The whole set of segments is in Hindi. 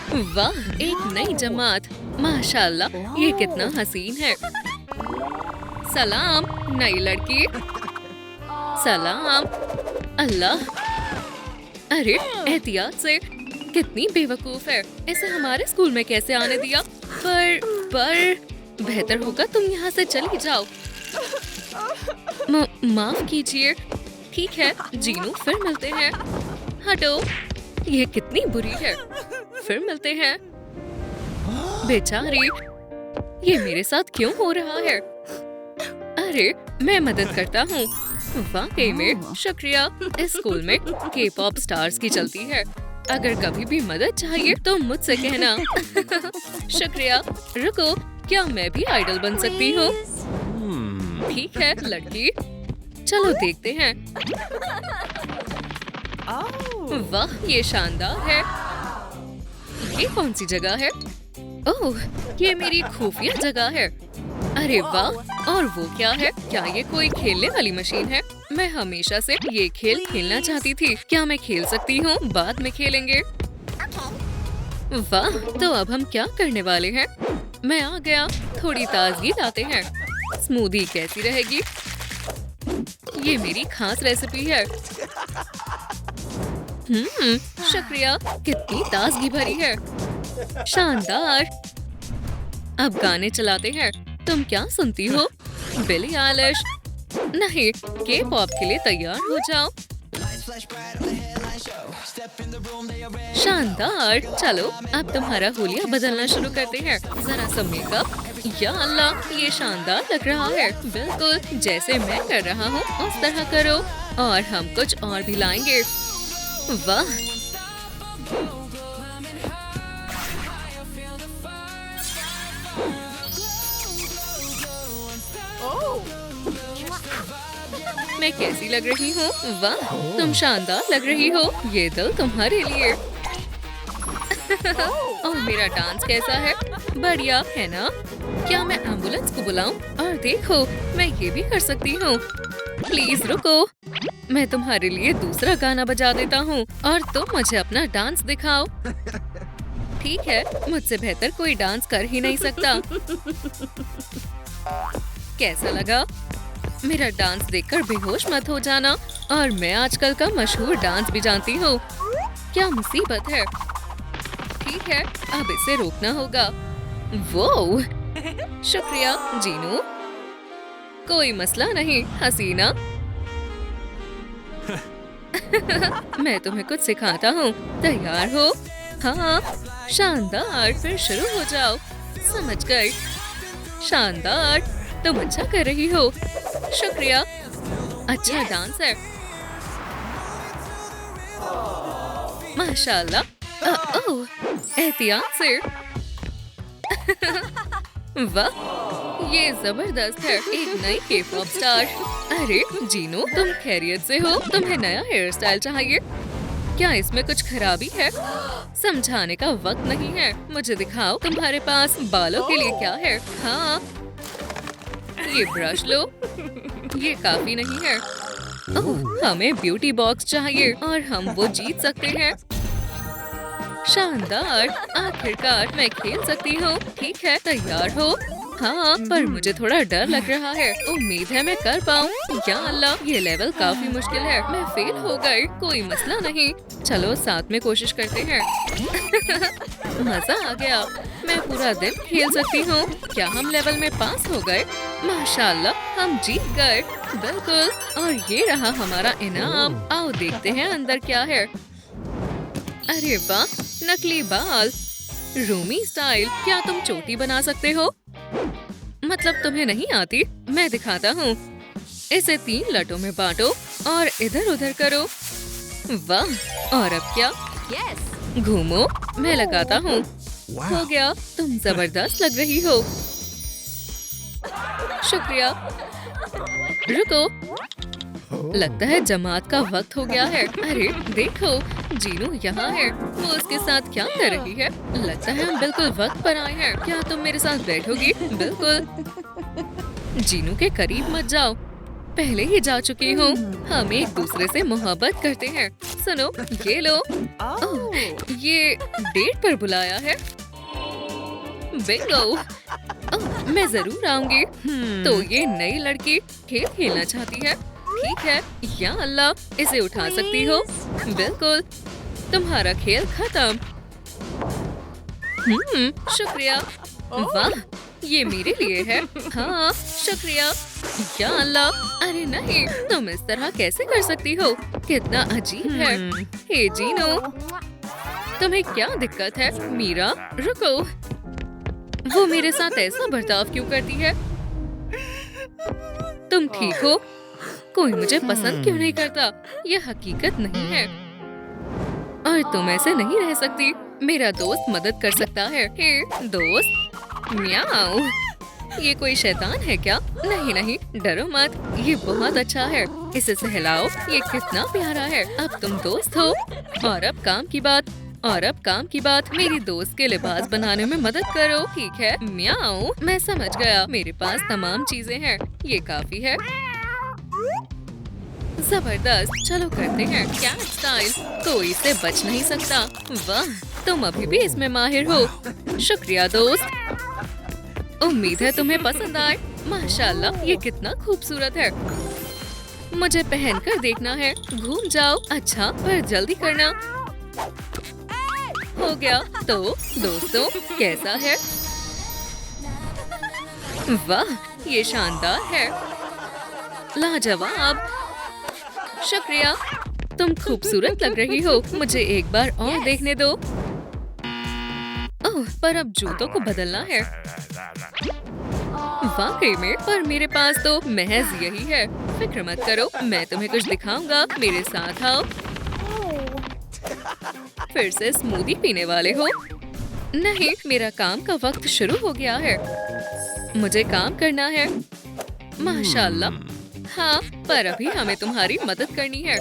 वाह, एक नई जमात। माशाल्लाह, ये कितना हसीन है। सलाम नई लड़की। सलाम। अल्लाह, अरे एहतियात से। कितनी बेवकूफ है, इसे हमारे स्कूल में कैसे आने दिया? पर बेहतर होगा तुम यहाँ से चली जाओ। माफ कीजिए। ठीक है जीनू, फिर मिलते हैं। हटो, ये कितनी बुरी है। फिर मिलते हैं। बेचारी, ये मेरे साथ क्यों हो रहा है? अरे मैं मदद करता हूँ। वाकई में शुक्रिया। इस स्कूल में के पॉप स्टार्स की चलती है। अगर कभी भी मदद चाहिए तो मुझसे कहना। शुक्रिया। रुको, क्या मैं भी आइडल बन सकती हूँ? ठीक है लड़की, चलो देखते हैं। वाह, ये शानदार है। ये कौन सी जगह है? ओह, ये मेरी खुफिया जगह है। अरे वाह, और वो क्या है? क्या ये कोई खेलने वाली मशीन है? मैं हमेशा से ये खेल खेलना चाहती थी। क्या मैं खेल सकती हूँ? बाद में खेलेंगे। वाह, तो अब हम क्या करने वाले हैं? मैं आ गया। थोड़ी ताजगी लाते हैं। स्मूदी कैसी रहेगी? ये मेरी खास रेसिपी है। शुक्रिया। कितनी ताजगी भरी है। शानदार। अब गाने चलाते हैं। तुम क्या सुनती हो? Billie Eilish? नहीं, के पॉप के लिए तैयार हो जाओ। शानदार। चलो अब तुम्हारा हुलिया बदलना शुरू करते हैं। जरा सा मेकअप। या अल्लाह, ये शानदार लग रहा है। बिल्कुल जैसे मैं कर रहा हूँ उस तरह करो। और हम कुछ और भी लाएंगे। वाह, मैं कैसी लग रही हूँ? वाह, तुम शानदार लग रही हो। ये दिल तुम्हारे लिए। और मेरा डांस कैसा है? बढ़िया है ना? क्या मैं एम्बुलेंस को बुलाऊं? और देखो, मैं ये भी कर सकती हूँ। प्लीज रुको, मैं तुम्हारे लिए दूसरा गाना बजा देता हूँ और तुम मुझे अपना डांस दिखाओ। ठीक है, मुझसे बेहतर कोई डांस कर ही नहीं सकता। कैसा लगा? मेरा डांस देखकर बेहोश मत हो जाना। और मैं आजकल का मशहूर डांस भी जानती हूँ। क्या मुसीबत है। ठीक है, अब इसे रोकना होगा। वो शुक्रिया जीनू। कोई मसला नहीं हसीना। मैं तुम्हें कुछ सिखाता हूँ। तैयार हो? हाँ, शानदार। फिर शुरू हो जाओ। समझ गई। शानदार, तुम अच्छा कर रही हो। शुक्रिया। अच्छा डांस है। माशाल्लाह। ओह, एहतियात से। वाह, ये जबरदस्त है। एक नई के पॉप स्टार। अरे जीनू, तुम खैरियत से हो? तुम्हें नया हेयर स्टाइल चाहिए? क्या इसमें कुछ खराबी है? समझाने का वक्त नहीं है। मुझे दिखाओ तुम्हारे पास बालों के लिए क्या है। हाँ, ये ब्रश लो। ये काफी नहीं है। ओह, हमें ब्यूटी बॉक्स चाहिए और हम वो जीत सकते हैं। शानदार, आखिरकार मैं खेल सकती हूँ। ठीक है, तैयार हो? हाँ, पर मुझे थोड़ा डर लग रहा है। उम्मीद है मैं कर पाऊँ। या अल्लाह, ये लेवल काफी मुश्किल है। मैं फेल हो गई। कोई मसला नहीं, चलो साथ में कोशिश करते हैं। मजा आ गया। मैं पूरा दिन खेल सकती हूँ। क्या हम लेवल में पास हो गए? माशाल्लाह, हम जीत गए। बिल्कुल, और ये रहा हमारा इनाम। आओ देखते हैं अंदर क्या है। अरे वाह, नकली बाल। रूमी स्टाइल। क्या तुम चोटी बना सकते हो? मतलब तुम्हें नहीं आती? मैं दिखाता हूँ। इसे 3 लटों में बांटो और इधर उधर करो। वाह, और अब क्या? घूमो, मैं लगाता हूँ। हो गया, तुम जबरदस्त लग रही हो। शुक्रिया। रुको, लगता है जमात का वक्त हो गया है। अरे देखो, जीनू यहाँ है। वो उसके साथ क्या कर रही है? लगता है हम बिल्कुल वक्त पर आए हैं। क्या तुम मेरे साथ बैठोगी? बिल्कुल। जीनू के करीब मत जाओ। पहले ही जा चुकी हूँ। हम एक दूसरे से मोहब्बत करते हैं। सुनो, ये लो। ओह, ये डेट पर बुलाया है। बिंगो। ओह, मैं जरूर आऊंगी। तो ये नई लड़की खेल खेलना चाहती है। ठीक है, या अल्लाह, इसे उठा सकती हो? बिल्कुल। तुम्हारा खेल खत्म। शुक्रिया। वाह, ये मेरे लिए है। हाँ, शुक्रिया। या अल्लाह, अरे नहीं, तुम इस तरह कैसे कर सकती हो? कितना अजीब है। हे जीनो, तुम्हें क्या दिक्कत है? मीरा, रुको। वो मेरे साथ ऐसा बर्ताव क्यों करती है? तुम ठीक हो? कोई मुझे पसंद क्यों नहीं करता? ये हकीकत नहीं है। और तुम ऐसे नहीं रह सकती। मेरा दोस्त मदद कर सकता है। हे दोस्त, म्याऊ। ये कोई शैतान है क्या? नहीं नहीं, डरो मत, ये बहुत अच्छा है। इसे सहलाओ, ये कितना प्यारा है। अब तुम दोस्त हो। और अब काम की बात, मेरी दोस्त के लिबास बनाने में मदद करो। ठीक है, म्याऊ, मैं समझ गया। मेरे पास तमाम चीजें हैं, ये काफी है। जबरदस्त, चलो करते हैं कैट स्टाइल। कोई इससे बच नहीं सकता। वाह, तुम अभी भी इसमें माहिर हो। शुक्रिया दोस्त। उम्मीद है तुम्हें पसंद आए। माशाल्लाह, ये कितना खूबसूरत है। मुझे पहनकर देखना है। घूम जाओ। अच्छा, पर जल्दी करना। हो गया। तो दोस्तों, कैसा है? वाह, ये शानदार है। लाजवाब। शुक्रिया, तुम खूबसूरत लग रही हो। मुझे एक बार और देखने दो। ओह, पर अब जूतों को बदलना है। वाकई में, पर मेरे पास तो महज यही है। फिक्र मत करो, मैं तुम्हें कुछ दिखाऊंगा। मेरे साथ आओ। फिर से स्मूदी पीने वाले हो? नहीं, मेरा काम का वक्त शुरू हो गया है। मुझे काम करना है। माशाल्लाह। हाँ, पर अभी हमें तुम्हारी मदद करनी है।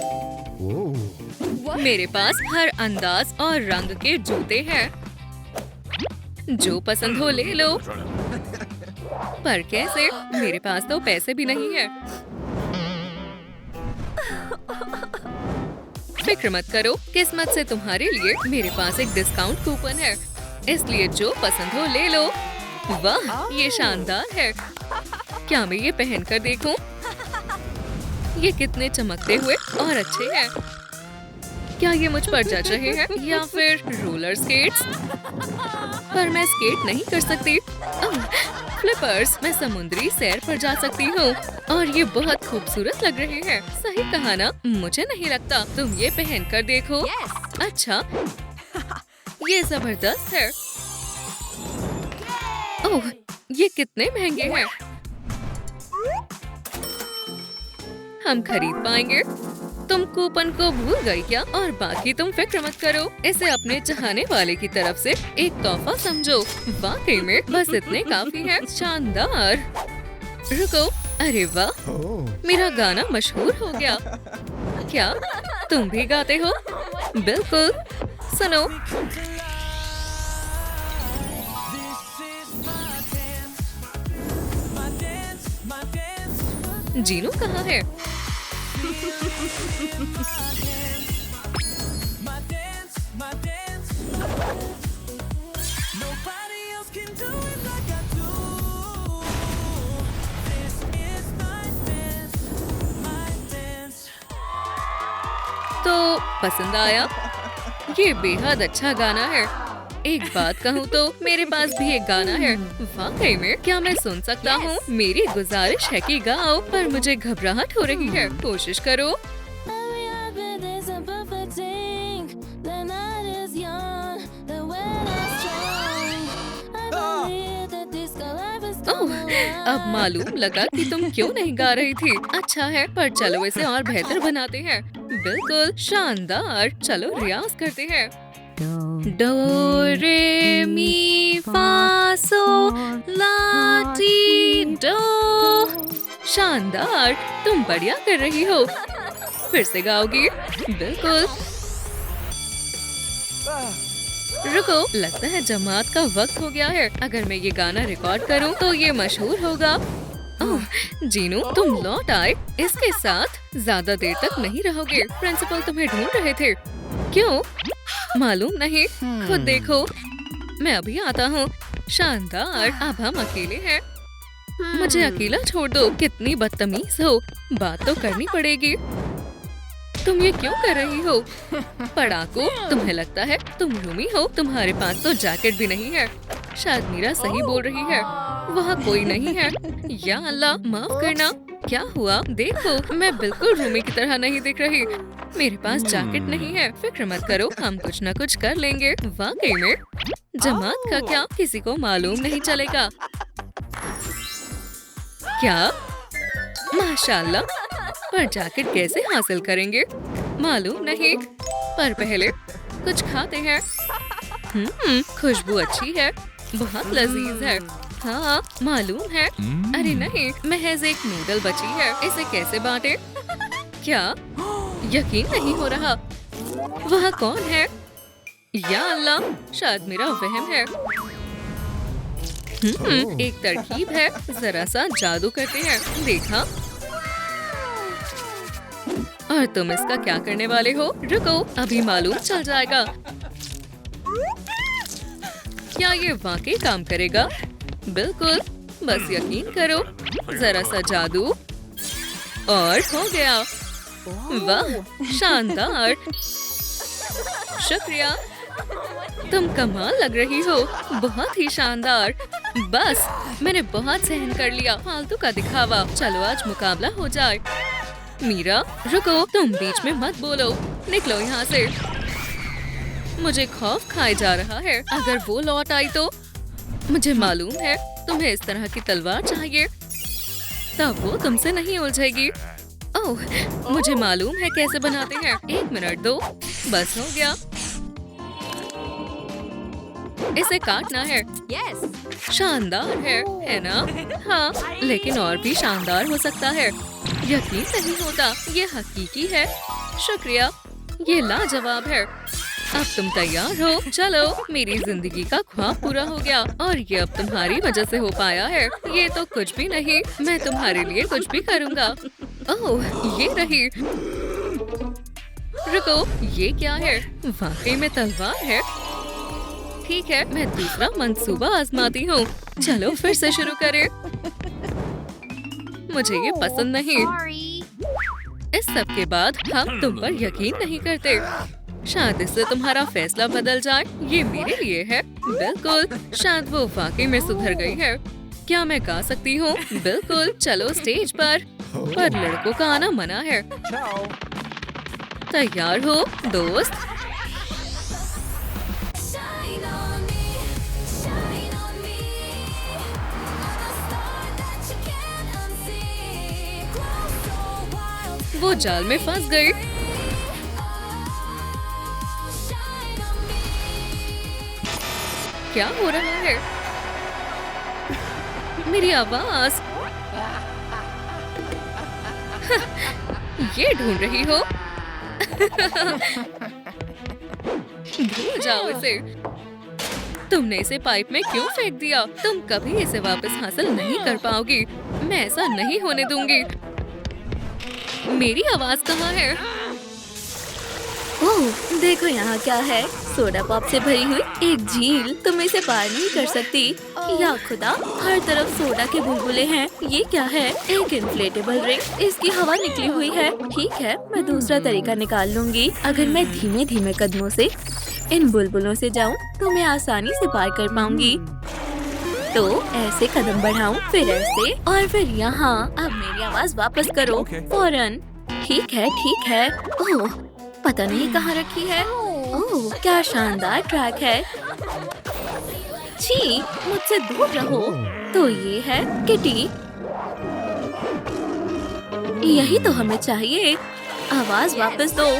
मेरे पास हर अंदाज और रंग के जूते हैं। जो पसंद हो ले लो। पर कैसे? मेरे पास तो पैसे भी नहीं है। फिक्र मत करो, किस्मत से तुम्हारे लिए मेरे पास एक डिस्काउंट कूपन है, इसलिए जो पसंद हो ले लो। वाह, ये शानदार है। क्या मैं ये पहनकर देखूं? ये कितने चमकते हुए और अच्छे हैं। क्या ये मुझ पर जच रहे हैं या फिर रोलर स्केट्स? पर मैं स्केट नहीं कर सकती। फ्लिपर्स, मैं समुद्री सैर पर जा सकती हूँ और ये बहुत खूबसूरत लग रहे हैं। सही कहा ना? मुझे नहीं लगता। तुम ये पहन कर देखो। अच्छा, ये जबरदस्त है। ओह, ये कितने महंगे हैं। हम खरीद पाएंगे। तुम कूपन को भूल गई क्या? और बाकी तुम फिक्र मत करो। इसे अपने चाहने वाले की तरफ से एक तोहफा समझो। वाकई में बस इतने काफी है। शानदार। रुको, अरे वाह, मेरा गाना मशहूर हो गया। क्या तुम भी गाते हो? बिल्कुल, सुनो। जीनू कहाँ है? तो पसंद आया? ये बेहद अच्छा गाना है। एक बात कहूँ तो मेरे पास भी एक गाना है। वाकई में, क्या मैं सुन सकता हूँ? मेरी गुजारिश है कि गाओ, पर मुझे घबराहट हो रही है। कोशिश करो। ओह, अब मालूम लगा कि तुम क्यों नहीं गा रही थी। अच्छा है, पर चलो इसे और बेहतर बनाते हैं। बिल्कुल शानदार। चलो रियाज करते हैं। डो रे मी फा सो ला टी डो। शानदार, तुम बढ़िया कर रही हो। फिर से गाओगी? बिल्कुल। रुको, लगता है जमात का वक्त हो गया है। अगर मैं ये गाना रिकॉर्ड करूं तो ये मशहूर होगा। ओह, जीनू तुम लौट आए। इसके साथ ज्यादा देर तक नहीं रहोगे। प्रिंसिपल तुम्हें ढूंढ रहे थे। क्यों? मालूम नहीं, खुद देखो। मैं अभी आता हूँ। शानदार, अब हम अकेले हैं। मुझे अकेला छोड़ दो। कितनी बदतमीज हो। बात तो करनी पड़ेगी। तुम ये क्यों कर रही हो? पढ़ाकू, तुम्हें लगता है तुम रूमी हो? तुम्हारे पास तो जैकेट भी नहीं है। शायद मीरा सही बोल रही है। वहाँ कोई नहीं है। या अल्लाह, माफ करना। क्या हुआ? देखो, मैं बिल्कुल रूमी की तरह नहीं दिख रही। मेरे पास जैकेट नहीं है। फिक्र मत करो, हम कुछ न कुछ कर लेंगे। वाकई में? जमात का क्या? किसी को मालूम नहीं चलेगा। क्या? माशाल्लाह। पर जैकेट कैसे हासिल करेंगे? मालूम नहीं। पर पहले कुछ खाते हैं। खुशबू अच्छी है। बहुत लजीज है। हाँ, मालूम है। अरे नहीं, महज एक नूडल बची है। इसे कैसे बांटे? क्या? यकीन नहीं हो रहा। वह कौन है? या अल्लाह, शायद मेरा वहम है। एक तरकीब है। जरा सा जादू करते हैं। देखा? और तुम इसका क्या करने वाले हो? रुको, अभी मालूम चल जाएगा। क्या ये वाकई काम करेगा? बिल्कुल, बस यकीन करो। जरा सा जादू और हो गया। वाह, शानदार। शुक्रिया, तुम कमाल लग रही हो। बहुत ही शानदार। बस, मैंने बहुत सहन कर लिया। फालतू का दिखावा। चलो आज मुकाबला हो जाए। मीरा, रुको, तुम बीच में मत बोलो। निकलो यहाँ से। मुझे खौफ खाए जा रहा है। अगर वो लौट आई तो? मुझे मालूम है तुम्हें इस तरह की तलवार चाहिए, तब वो तुमसे नहीं उलझेगी। ओह, मुझे मालूम है कैसे बनाते हैं। 1 मिनट दो। बस हो गया। इसे काटना है। शानदार है ना? हाँ, लेकिन और भी शानदार हो सकता है। यकीन नहीं होता, ये हकीकी है। शुक्रिया, ये लाजवाब है। अब तुम तैयार हो? चलो, मेरी जिंदगी का ख्वाब पूरा हो गया और ये अब तुम्हारी वजह से हो पाया है। ये तो कुछ भी नहीं। मैं तुम्हारे लिए कुछ भी करूँगा। ओह, ये रही। रुको, ये क्या है? वाकई में तलवार है। ठीक है, मैं दूसरा मंसूबा आजमाती हूँ। चलो फिर से शुरू करें। मुझे ये पसंद नहीं। इस सब के बाद हम तुम पर यकीन नहीं करते। शायद इससे तुम्हारा फैसला बदल जाए। ये मेरे लिए है। बिल्कुल, शायद वो वाकई में सुधर गई है। क्या मैं गा सकती हूँ? बिल्कुल, चलो स्टेज पर लड़कों का आना मना है। तैयार हो दोस्त? वो जाल में फंस गई। क्या हो रहा है? मेरी आवाज। ये ढूंढ रही हो? भूल जाओ इसे। तुमने इसे पाइप में क्यों फेंक दिया? तुम कभी इसे वापस हासिल नहीं कर पाओगी। मैं ऐसा नहीं होने दूंगी। मेरी आवाज कहाँ है? ओह, देखो यहाँ क्या है। सोडा पॉप से भरी हुई एक झील। तुम इसे पार नहीं कर सकती। या खुदा, हर तरफ सोडा के बुलबुले हैं। ये क्या है? एक इन्फ्लेटेबल रिंग। इसकी हवा निकली हुई है। ठीक है, मैं दूसरा तरीका निकाल लूंगी। अगर मैं धीमे धीमे कदमों से इन बुलबुलों से जाऊं, तो मैं आसानी से पार कर पाऊंगी। तो ऐसे कदम बढ़ाऊं, फिर ऐसे और फिर यहाँ। अब मेरी आवाज वापस करो फौरन। ठीक है, ठीक है। ओह, पता नहीं कहाँ रखी है। ओह, क्या शानदार ट्रैक है। छी, मुझसे दूर रहो। तो ये है किटी। यही तो हमें चाहिए। आवाज वापस दो।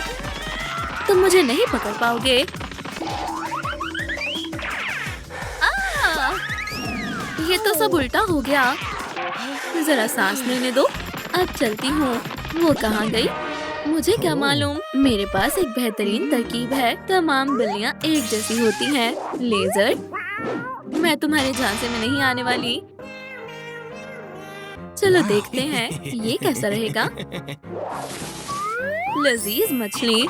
तुम मुझे नहीं पकड़ पाओगे। ये तो सब उल्टा हो गया। जरा सांस लेने दो। अब चलती हूँ। वो कहाँ गई? मुझे क्या मालूम। मेरे पास एक बेहतरीन तरकीब है। तमाम बिल्लियाँ एक जैसी होती हैं। लेजर, मैं तुम्हारे झांसे में नहीं आने वाली। चलो देखते हैं ये कैसा रहेगा। लजीज मछली।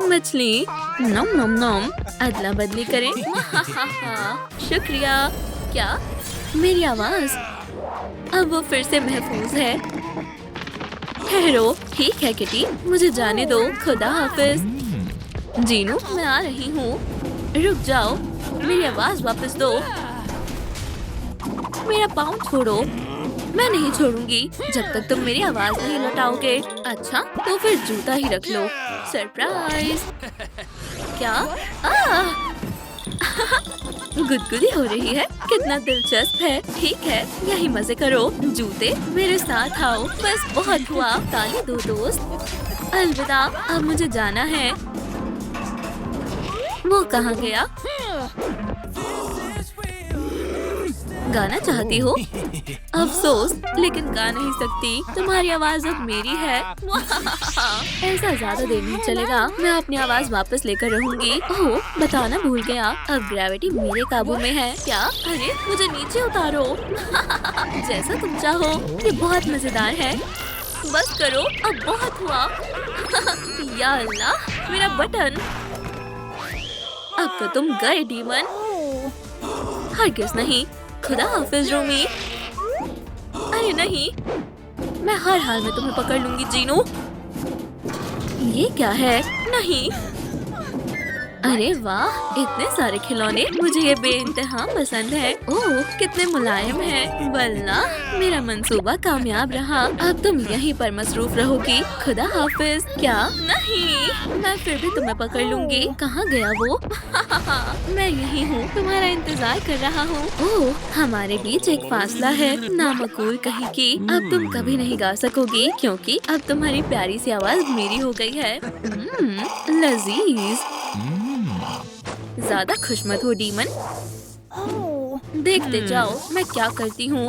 मछली। नम नम नम। अदला बदली करें। शुक्रिया। क्या? मेरी आवाज अब वो फिर से महफूज है। ठहरो। ठीक है किटी, मुझे जाने दो। खुदा हाफिज। जीनू, मैं आ रही हूँ। रुक जाओ, मेरी आवाज वापस दो। मेरा पाँव छोड़ो। मैं नहीं छोड़ूंगी जब तक तुम मेरी आवाज नहीं लौटाओगे। अच्छा, तो फिर जूता ही रख लो। सरप्राइज। क्या? गुदगुदी हो रही है। कितना दिलचस्प है। ठीक है, यही मजे करो। जूते मेरे साथ आओ। बस बहुत हुआ। ताली दो दोस्त। अलविदा, अब मुझे जाना है। वो कहाँ गया? गाना चाहती हो? अफसोस, लेकिन गा नहीं सकती। तुम्हारी आवाज अब मेरी है। ऐसा ज्यादा देर नहीं चलेगा। मैं अपनी आवाज वापस लेकर रहूंगी। ओह, बताना भूल गया। अब ग्रेविटी मेरे काबू में है। क्या? अरे, मुझे नीचे उतारो। जैसा तुम चाहो। ये बहुत मजेदार है। बस करो, अब बहुत हुआ। या अल्लाह, मेरा बटन। अब तो तुम गए डीमन। हरगिज़ नहीं। खुदा हाफिज रूमी। अरे नहीं, मैं हर हाल में तुम्हें पकड़ लूंगी जीनू। ये क्या है? नहीं। अरे वाह, इतने सारे खिलौने। मुझे ये बेइंतहा पसंद है। ओह, कितने मुलायम हैं। वल्ला, मेरा मंसूबा कामयाब रहा। अब तुम यहीं पर मसरूफ रहोगी। खुदा हाफिज। क्या? नहीं, मैं फिर भी तुम्हें पकड़ लूंगी। कहाँ गया वो? मैं यही हूँ, तुम्हारा इंतजार कर रहा हूँ। ओह, हमारे बीच एक फासला है। नामकूल कहीं की। अब तुम कभी नहीं गा सकोगी क्योंकि अब तुम्हारी प्यारी सी आवाज मेरी हो गई है। लजीज। ज्यादा खुश मत हो डीमन। देखते जाओ मैं क्या करती हूँ।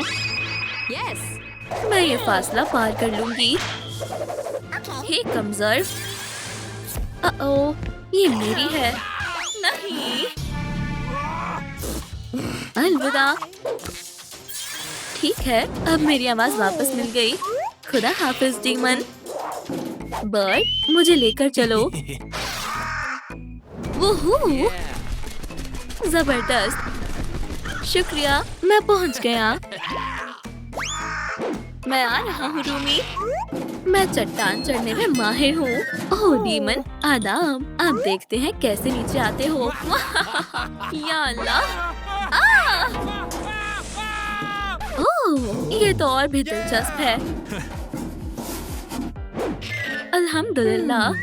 मैं ये फासला पार कर लूंगी। हे कमजोर। ओ, ये मेरी है। नहीं। अलविदा। ठीक है, अब मेरी आवाज वापस मिल गई। खुदा हाफिज डीमन। बर्ड, मुझे लेकर चलो। वूहू, जबरदस्त। शुक्रिया, मैं पहुंच गया। मैं आ रहा हूँ रूमी। मैं चट्टान चढ़ने में माहिर हूँ। ओह डीमन, आदाब। आप देखते हैं कैसे नीचे आते हो। या अल्लाह। ओह, ये तो और भी दिलचस्प है। अल्हम्दुलिल्लाह।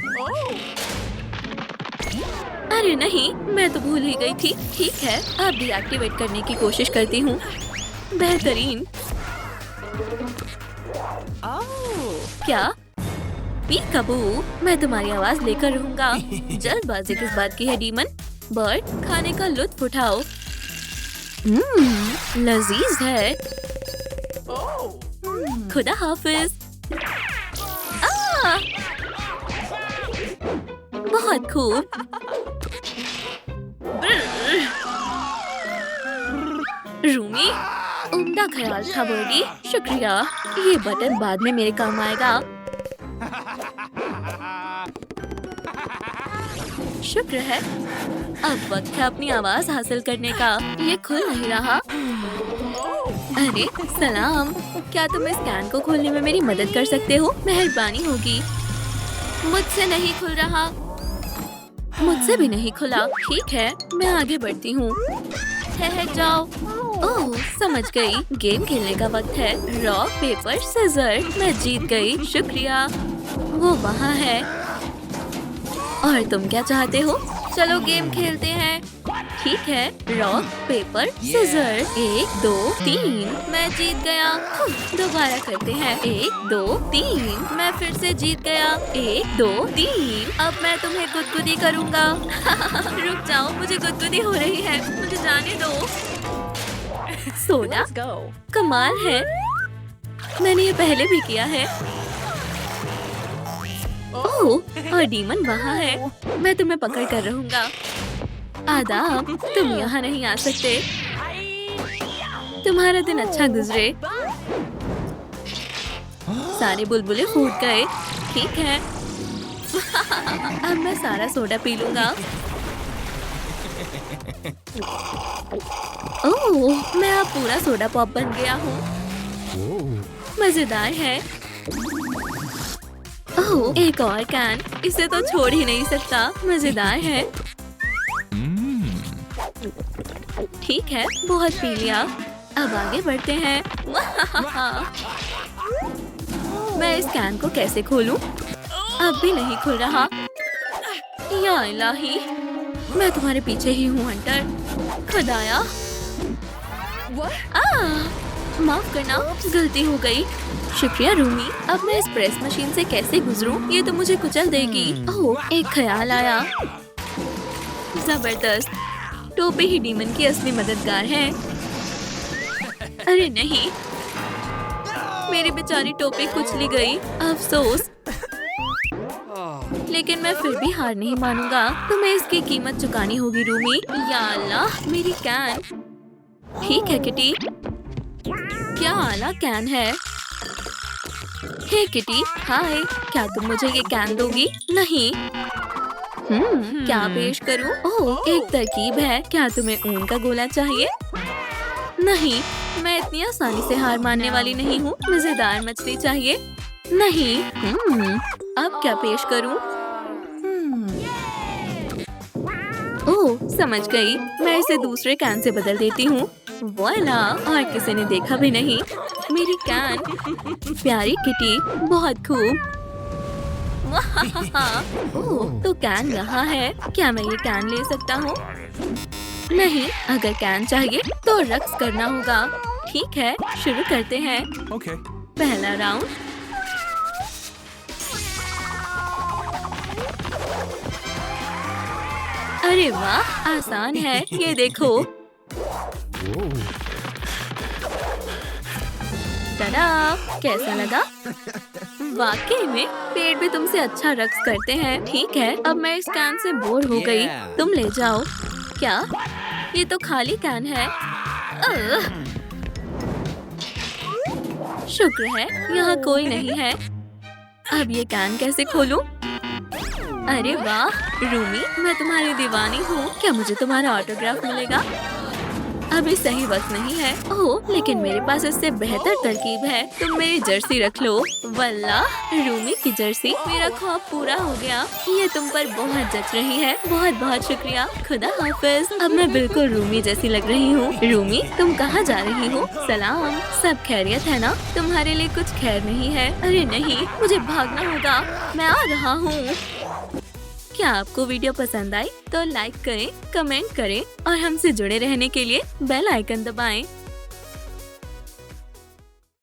अरे नहीं, मैं तो भूल ही गई थी। ठीक है, अब डीएक्टिवेट करने की कोशिश करती हूँ। बेहतरीन। क्या? पीकाबू, मैं तुम्हारी आवाज लेकर रहूंगा। जल्दबाजी किस बात की है डीमन? बर्ड, खाने का लुत्फ उठाओ। लजीज है। खुदा हाफिज। बहुत खूब। रूमी, उम्दा ख्याल था बर्डी। शुक्रिया। ये बटन बाद में मेरे काम आएगा। शुक्र है। अब वक्त है अपनी आवाज हासिल करने का। ये खुल नहीं रहा। अरे सलाम, क्या तुम इस कैन को खोलने में मेरी मदद कर सकते हो? मेहरबानी होगी। मुझसे नहीं खुल रहा। मुझसे भी नहीं खुला। ठीक है, मैं आगे बढ़ती हूँ। ठहर जाओ। ओह, समझ गई। गेम खेलने का वक्त है। Rock paper scissor. मैं जीत गई। शुक्रिया। वो वहाँ है। और तुम क्या चाहते हो? चलो गेम खेलते हैं। ठीक है, रॉक पेपर सीजर। 1 2 3। मैं जीत गया। दोबारा करते हैं। 1 2 3। मैं फिर से जीत गया। 1 2 3। अब मैं तुम्हें गुदगुदी करूँगा। रुक जाओ, मुझे गुदगुदी हो रही है। मुझे जाने दो। सोडा, कमाल है। मैंने ये पहले भी किया है। ओह, और डीमन वहाँ है। मैं तुम्हें पकड़ कर रहूंगा। आदाब, तुम यहाँ नहीं आ सकते। तुम्हारा दिन अच्छा गुजरे। सारे बुलबुले फूट गए। ठीक है। अब मैं सारा सोडा पी लूंगा। ओह, मैं अब पूरा सोडा पॉप बन गया हूँ। मजेदार है। ओह, एक और कैन। इसे तो छोड़ ही नहीं सकता। मजेदार है। ठीक है, बहुत पी लिया। अब आगे बढ़ते हैं। मैं इस कैन को कैसे खोलूं? अब भी नहीं खुल रहा। या इलाही, मैं तुम्हारे पीछे ही हूँ हंटर। खुदाया, माफ करना, गलती हो गई। शुक्रिया रूमी। अब मैं इस प्रेस मशीन से कैसे गुजरूं? ये तो मुझे कुचल देगी। ओह, एक ख्याल आया। जबरदस्त, टोपी ही डीमन की असली मददगार है। अरे नहीं, मेरी बेचारी टोपी कुचली गई। अफसोस। लेकिन मैं फिर भी हार नहीं मानूंगा। तुम्हें इसकी कीमत चुकानी होगी रूमी। या अल्लाह, मेरी कैन। ठीक है किटी, क्या आला कैन है। हे किटी, हाय। क्या तुम मुझे ये कैन दोगी? नहीं। क्या पेश करूं? ओह, एक तरकीब है। क्या तुम्हें ऊन का गोला चाहिए? नहीं, मैं इतनी आसानी से हार मानने वाली नहीं हूँ। मजेदार मछली चाहिए? नहीं। अब क्या पेश करूं? ओह, समझ गई। मैं इसे दूसरे कैन से बदल देती हूँ। वाला, और किसी ने देखा भी नहीं। मेरी कैन। प्यारी किटी, बहुत खूब। ओह, तो कैन यहाँ है। क्या मैं ये कैन ले सकता हूँ? नहीं, अगर कैन चाहिए तो रक्स करना होगा। ठीक है, शुरू करते हैं। पहला राउंड। अरे वाह, आसान है। ये देखो। टडा, कैसा लगा? वाकई में पेड़ भी तुमसे अच्छा रक्स करते हैं। ठीक है, अब मैं इस कैन से बोर हो गई। तुम ले जाओ। क्या? ये तो खाली कैन है। शुक्र है यहाँ कोई नहीं है। अब ये कैन कैसे खोलूं? अरे वाह रूमी, मैं तुम्हारी दीवानी हूँ। क्या मुझे तुम्हारा ऑटोग्राफ मिलेगा? अभी सही वक्त नहीं है। ओह, लेकिन मेरे पास इससे बेहतर तरकीब है। तुम मेरी जर्सी रख लो। वल्लाह, रूमी की जर्सी। मेरा ख्वाब पूरा हो गया। ये तुम पर बहुत जच रही है। बहुत बहुत शुक्रिया। खुदा हाफिज। अब मैं बिल्कुल रूमी जैसी लग रही हूँ। रूमी, तुम कहाँ जा रही हो? सलाम। सब खैरियत है ना? तुम्हारे लिए कुछ खैर नहीं है? अरे नहीं, मुझे भागना होगा। मैं आ रहा हूँ। क्या आपको वीडियो पसंद आई तो लाइक करें, कमेंट करें और हमसे जुड़े रहने के लिए बेल आइकन दबाएं।